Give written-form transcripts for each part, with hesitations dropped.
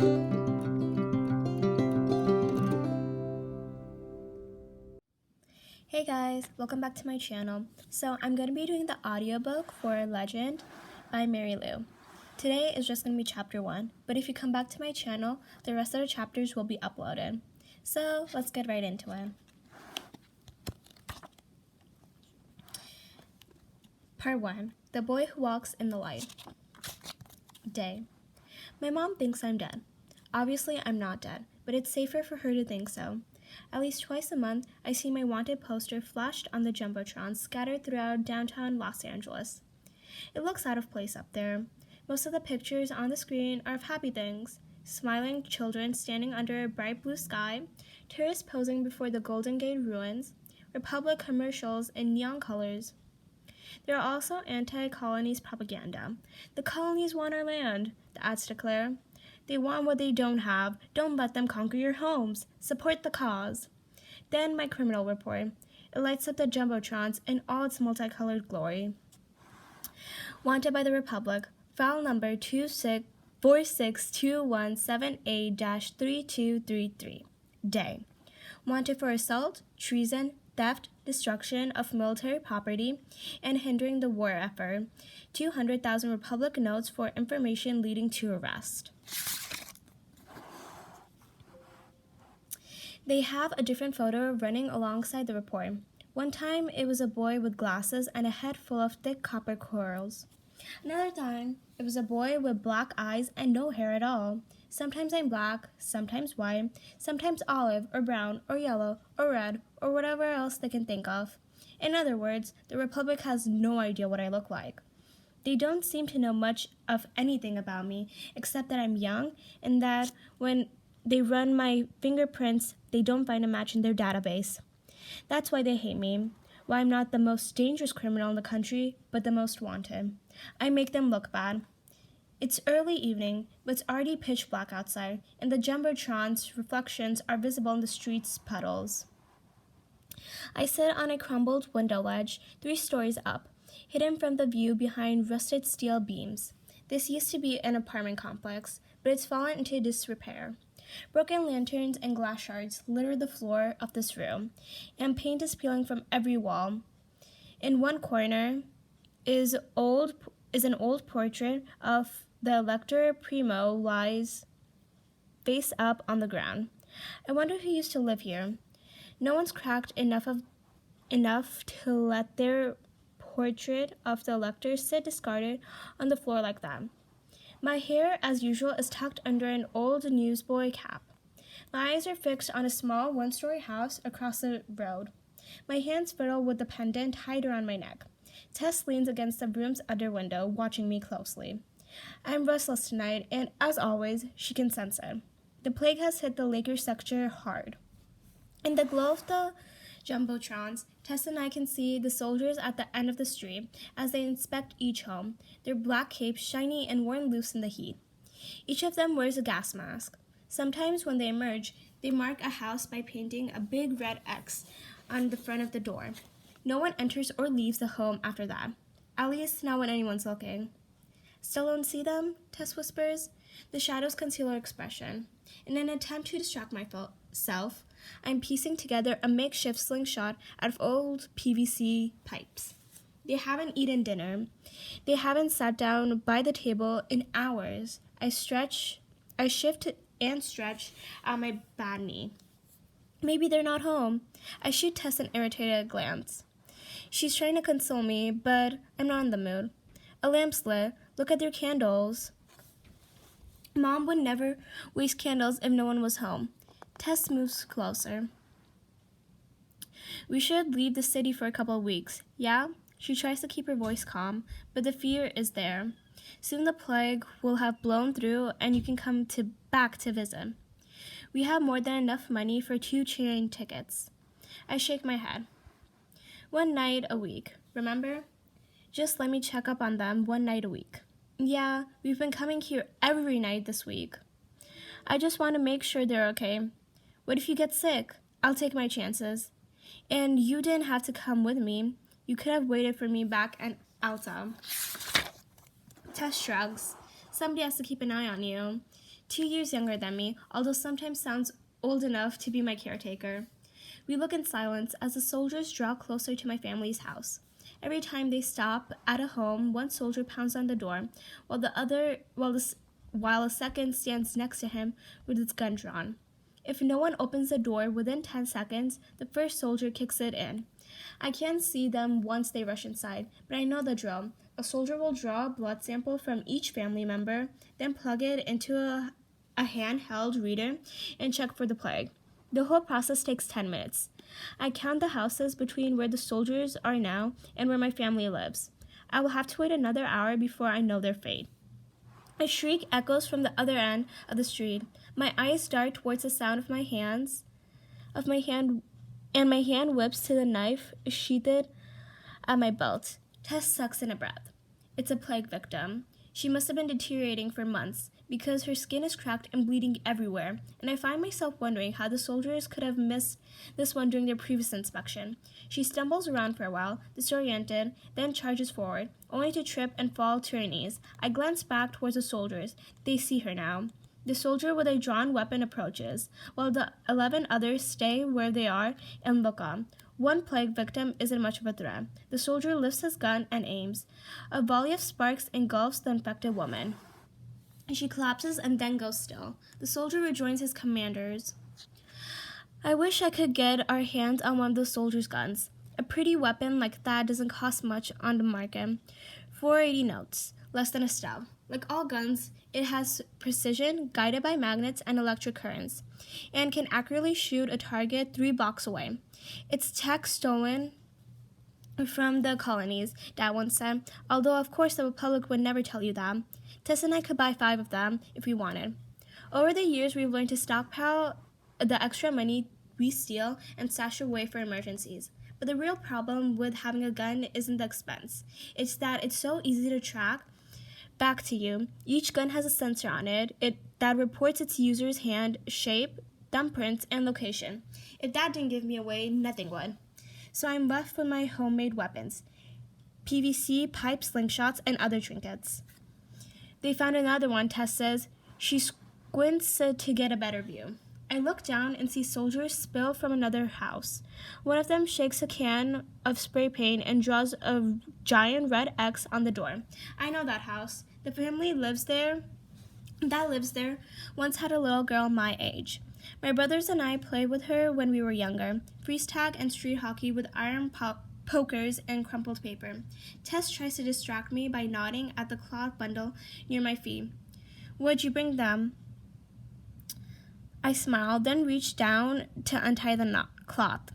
Hey guys, welcome back to my channel. So I'm going to be doing the audiobook for Legend by Mary Lou. Today is just going to be chapter 1, but if you come back to my channel, the rest of the chapters will be uploaded. So let's get right into it. Part 1, The Boy Who Walks in the Light. Day. My mom thinks I'm dead. Obviously, I'm not dead, but it's safer for her to think so. At least twice a month, I see my wanted poster flashed on the Jumbotron scattered throughout downtown Los Angeles. It looks out of place up there. Most of the pictures on the screen are of happy things: smiling children standing under a bright blue sky, tourists posing before the Golden Gate ruins, Republic commercials in neon colors. There are also anti-colonies propaganda. The colonies want our land, the ads declare. They want what they don't have. Don't let them conquer your homes. Support the cause. Then my criminal report. It lights up the Jumbotrons in all its multicolored glory. Wanted by the Republic. File number 462178-3233. Day. Wanted for assault, treason, theft, destruction of military property, and hindering the war effort. 200,000 Republic notes for information leading to arrest. They have a different photo running alongside the report. One time, it was a boy with glasses and a head full of thick copper curls. Another time, it was a boy with black eyes and no hair at all. Sometimes I'm black, sometimes white, sometimes olive or brown or yellow or red or whatever else they can think of. In other words, the Republic has no idea what I look like. They don't seem to know much of anything about me, except that I'm young and that when they run my fingerprints, they don't find a match in their database. That's why they hate me. Why I'm not the most dangerous criminal in the country, but the most wanted. I make them look bad. It's early evening, but it's already pitch black outside, and the Jumbotron's reflections are visible in the street's puddles. I sit on a crumbled window ledge, 3 stories up, hidden from the view behind rusted steel beams. This used to be an apartment complex, but it's fallen into disrepair. Broken lanterns and glass shards litter the floor of this room, and paint is peeling from every wall. In one corner is an old portrait of the Elector Primo lies face up on the ground. I wonder who used to live here. No one's cracked enough to let their portrait of the Elector sit discarded on the floor like that. My hair, as usual, is tucked under an old newsboy cap. My eyes are fixed on a small 1-story house across the road. My hands fiddle with the pendant tied around my neck. Tess leans against the room's other window, watching me closely. I'm restless tonight, and as always, she can sense it. The plague has hit the Lakers sector hard. In the glow of the Jumbotrons, Tess and I can see the soldiers at the end of the street as they inspect each home, their black capes shiny and worn loose in the heat. Each of them wears a gas mask. Sometimes when they emerge, they mark a house by painting a big red X on the front of the door. No one enters or leaves the home after that, at least not when anyone's looking. Still don't see them? Tess whispers. The shadows conceal her expression. In an attempt to distract myself, I'm piecing together a makeshift slingshot out of old PVC pipes. They haven't eaten dinner. They haven't sat down by the table in hours. I shift and stretch out my bad knee. Maybe they're not home. I shoot Tess an irritated glance. She's trying to console me, but I'm not in the mood. A lamp's lit. Look at their candles. Mom would never waste candles if no one was home. Tess moves closer. We should leave the city for a couple of weeks, yeah? She tries to keep her voice calm, but the fear is there. Soon the plague will have blown through and you can come back to visit. We have more than enough money for 2 train tickets. I shake my head. 1 night a week, remember? Just let me check up on them 1 night a week. Yeah, we've been coming here every night this week. I just want to make sure they're okay. What if you get sick? I'll take my chances. And you didn't have to come with me. You could have waited for me back at Alta. Tess shrugs. Somebody has to keep an eye on you. 2 years younger than me, although sometimes sounds old enough to be my caretaker. We look in silence as the soldiers draw closer to my family's house. Every time they stop at a home, one soldier pounds on the door, while a second stands next to him with its gun drawn. If no one opens the door within 10 seconds, the first soldier kicks it in. I can't see them once they rush inside, but I know the drill. A soldier will draw a blood sample from each family member, then plug it into a handheld reader and check for the plague. The whole process takes 10 minutes. I count the houses between where the soldiers are now and where my family lives. I will have to wait another hour before I know their fate. A shriek echoes from the other end of the street. My eyes dart towards the sound of my hand, and my hand whips to the knife sheathed at my belt. Tess sucks in a breath. It's a plague victim. She must have been deteriorating for months, because her skin is cracked and bleeding everywhere, and I find myself wondering how the soldiers could have missed this one during their previous inspection. She stumbles around for a while, disoriented, then charges forward, only to trip and fall to her knees. I glance back towards the soldiers. They see her now. The soldier with a drawn weapon approaches, while the 11 others stay where they are and look on. One plague victim isn't much of a threat. The soldier lifts his gun and aims. A volley of sparks engulfs the infected woman. She collapses and then goes still. The soldier rejoins his commanders. I wish I could get our hands on one of the soldiers' guns. A pretty weapon like that doesn't cost much on the market. 480 notes, less than a stub. Like all guns, it has precision, guided by magnets and electric currents, and can accurately shoot a target 3 blocks away. It's tech stolen from the colonies, Dad once said, although of course the Republic would never tell you that. Tess and I could buy 5 of them if we wanted. Over the years, we've learned to stockpile the extra money we steal and stash away for emergencies. But the real problem with having a gun isn't the expense. It's that it's so easy to track back to you. Each gun has a sensor on it that reports its user's hand shape, thumbprints, and location. If that didn't give me away, nothing would. So I'm left with my homemade weapons, PVC, pipe slingshots, and other trinkets. They found another one, Tess says. She squints to get a better view. I look down and see soldiers spill from another house. One of them shakes a can of spray paint and draws a giant red X on the door. I know that house. The family lives there once had a little girl my age. My brothers and I played with her when we were younger, freeze tag and street hockey with iron pokers and crumpled paper. Tess tries to distract me by nodding at the cloth bundle near my feet. Would you bring them? I smile, then reach down to untie the cloth.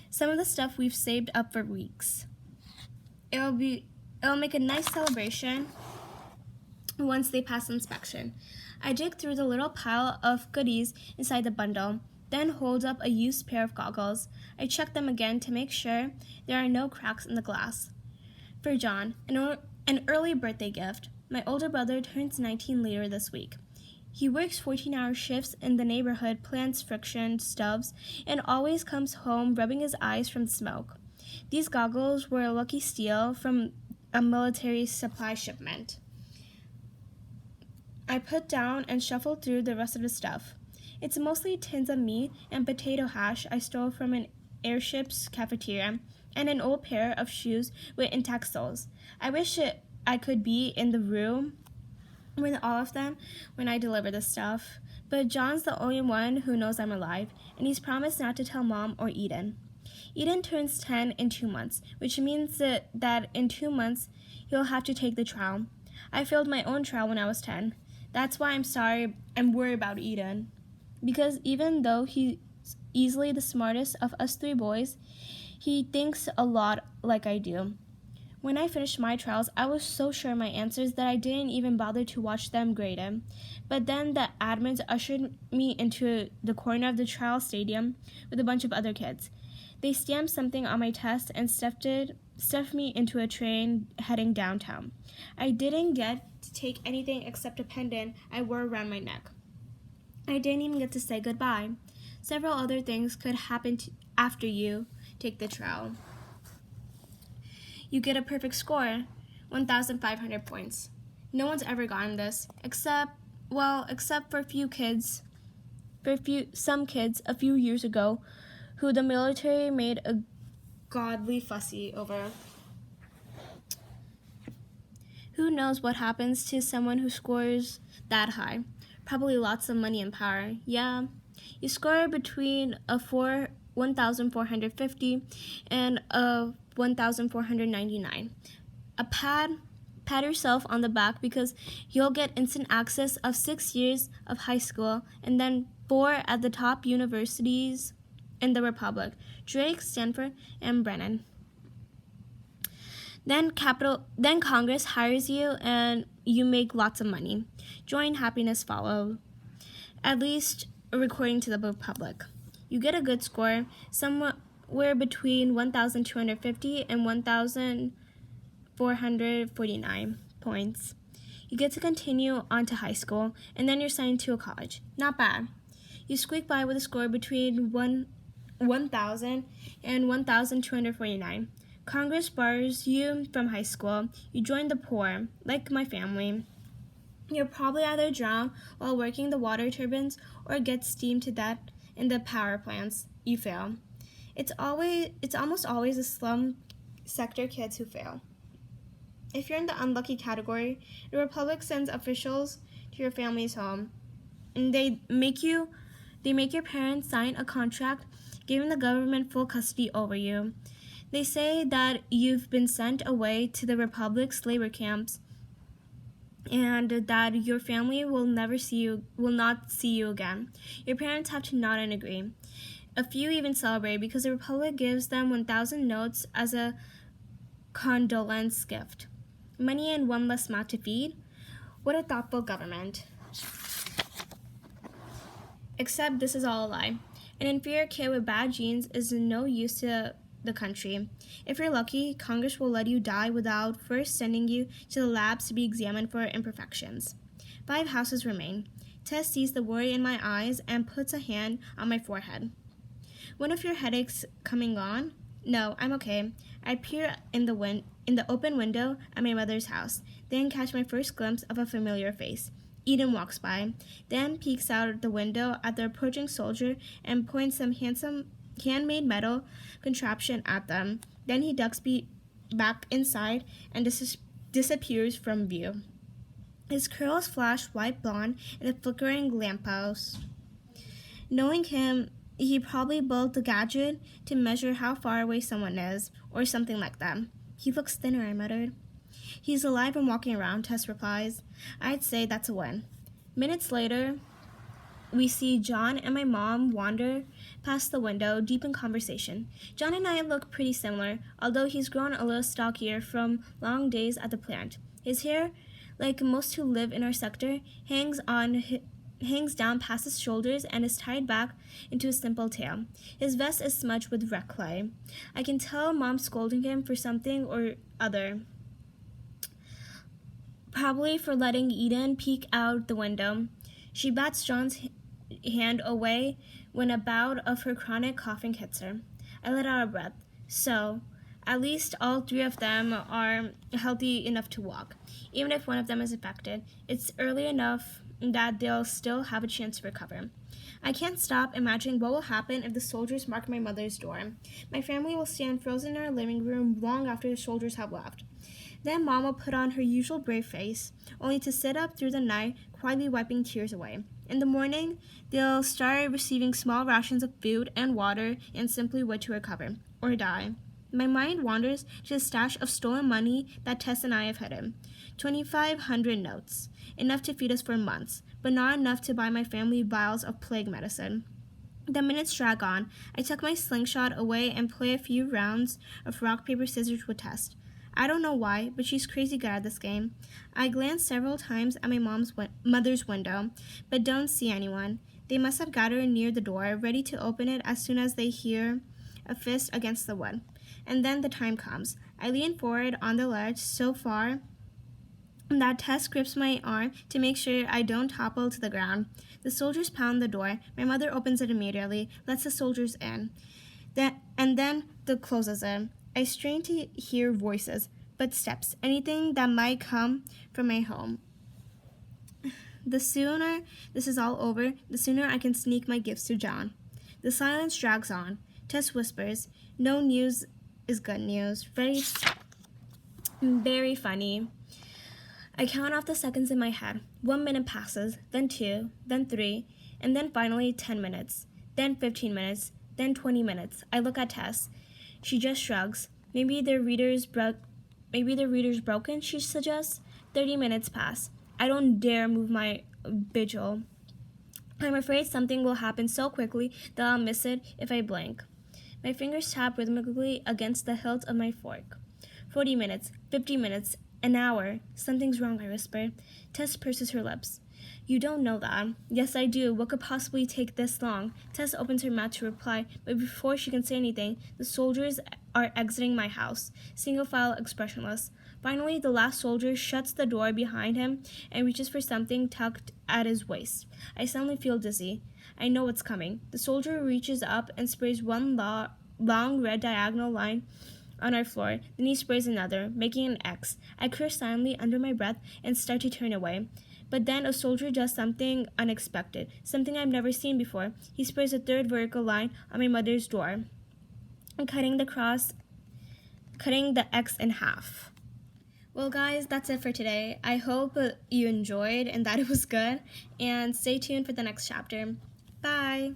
Some of the stuff we've saved up for weeks. It'll make a nice celebration once they pass inspection. I dig through the little pile of goodies inside the bundle, then hold up a used pair of goggles. I check them again to make sure there are no cracks in the glass. For John, an early birthday gift. My older brother turns 19 later this week. He works 14-hour shifts in the neighborhood, plants friction stubs, and always comes home rubbing his eyes from smoke. These goggles were a lucky steal from a military supply shipment. I put down and shuffle through the rest of the stuff. It's mostly tins of meat and potato hash I stole from an airship's cafeteria, and an old pair of shoes with intact soles. I wish I could be in the room with all of them when I deliver the stuff, but John's the only one who knows I'm alive, and he's promised not to tell Mom or Eden. Eden turns 10 in 2 months, which means that in 2 months he'll have to take the trial. I failed my own trial when I was 10. That's why I'm worried about Eden. Because even though he's easily the smartest of us 3 boys, he thinks a lot like I do. When I finished my trials, I was so sure of my answers that I didn't even bother to watch them graded. But then the admins ushered me into the corner of the trial stadium with a bunch of other kids. They stamped something on my test and stuffed me into a train heading downtown. I didn't get to take anything except a pendant I wore around my neck. I didn't even get to say goodbye. Several other things could happen after you take the trial. You get a perfect score, 1,500 points. No one's ever gotten this, except Well, except for some kids a few years ago who the military made a godly fussy over. Who knows what happens to someone who scores that high? Probably lots of money and power. Yeah, you score between 1,450 and a 1,499. A pat yourself on the back because you'll get instant access of 6 years of high school and then 4 at the top universities in the Republic: Drake, Stanford, and Brennan. Then Congress hires you and you make lots of money. Joy and happiness follow, at least according to the Republic. You get a good score, somewhere between 1,250 and 1,449 points. You get to continue on to high school, and then you're signed to a college. Not bad. You squeak by with a score between 1,000 and 1,249. Congress bars you from high school. You join the poor, like my family. You'll probably either drown while working the water turbines or get steamed to death in the power plants. You fail. It's almost always the slum sector kids who fail. If you're in the unlucky category, the Republic sends officials to your family's home, and they make your parents sign a contract giving the government full custody over you. They say that you've been sent away to the Republic's labor camps and that your family will not see you again. Your parents have to nod and agree. A few even celebrate because the Republic gives them 1,000 notes as a condolence gift. Money and one less mouth to feed. What a thoughtful government. Except this is all a lie. An inferior kid with bad genes is no use to the country. If you're lucky, Congress will let you die without first sending you to the labs to be examined for imperfections. 5 houses remain. Tess sees the worry in my eyes and puts a hand on my forehead. One of your headaches coming on? No, I'm okay. I peer in the open window at my mother's house, then catch my first glimpse of a familiar face. Eden walks by, then peeks out the window at the approaching soldier and points some handsome handmade metal contraption at them. Then he ducks back inside and disappears from view. His curls flash white blonde in the flickering lamppost. Knowing him, he probably built the gadget to measure how far away someone is, or something like that. He looks thinner, I muttered. He's alive and walking around, Tess replies. I'd say that's a win. Minutes later, we see John and my mom wander past the window, deep in conversation. John and I look pretty similar, although he's grown a little stockier from long days at the plant. His hair, like most who live in our sector, hangs down past his shoulders and is tied back into a simple tail. His vest is smudged with wreck clay. I can tell Mom's scolding him for something or other. Probably for letting Eden peek out the window. She bats John's hand away when a bout of her chronic coughing hits her. I let out a breath. So, at least all 3 of them are healthy enough to walk. Even if one of them is affected, it's early enough that they'll still have a chance to recover. I can't stop imagining what will happen if the soldiers mark my mother's door. My family will stand frozen in our living room long after the soldiers have left. Then Mom will put on her usual brave face, only to sit up through the night, quietly wiping tears away. In the morning, they'll start receiving small rations of food and water and simply wait to recover, or die. My mind wanders to the stash of stolen money that Tess and I have hidden. 2,500 notes, enough to feed us for months, but not enough to buy my family vials of plague medicine. The minutes drag on. I tuck my slingshot away and play a few rounds of rock, paper, scissors with Tess. I don't know why, but she's crazy good at this game. I glance several times at my mother's window, but don't see anyone. They must have gathered near the door, ready to open it as soon as they hear a fist against the wood. And then the time comes. I lean forward on the ledge so far that Tess grips my arm to make sure I don't topple to the ground. The soldiers pound the door. My mother opens it immediately, lets the soldiers in, and then closes it. I strain to hear voices, but steps, anything that might come from my home. The sooner this is all over, the sooner I can sneak my gifts to John. The silence drags on. Tess whispers, "No news is good news." Very funny. I count off the seconds in my head. 1 minute passes, then 2, then 3, and then finally 10 minutes, then 15 minutes, then 20 minutes. I look at Tess. She just shrugs. Maybe the reader's broken, she suggests. 30 minutes pass. I don't dare move my vigil. I'm afraid something will happen so quickly that I'll miss it if I blink. My fingers tap rhythmically against the hilt of my fork. 40 minutes, 50 minutes, an hour. Something's wrong, I whisper. Tess purses her lips. You don't know that. Yes, I do. What could possibly take this long? Tess opens her mouth to reply, but before she can say anything, the soldiers are exiting my house, single file, expressionless. Finally, the last soldier shuts the door behind him and reaches for something tucked at his waist. I suddenly feel dizzy. I know what's coming. The soldier reaches up and sprays one long red diagonal line on our floor. Then he sprays another, making an X. I curse silently under my breath and start to turn away. But then a soldier does something unexpected, something I've never seen before. He sprays a third vertical line on my mother's door, cutting the X in half. Well, guys, that's it for today. I hope you enjoyed and that it was good. And stay tuned for the next chapter. Bye!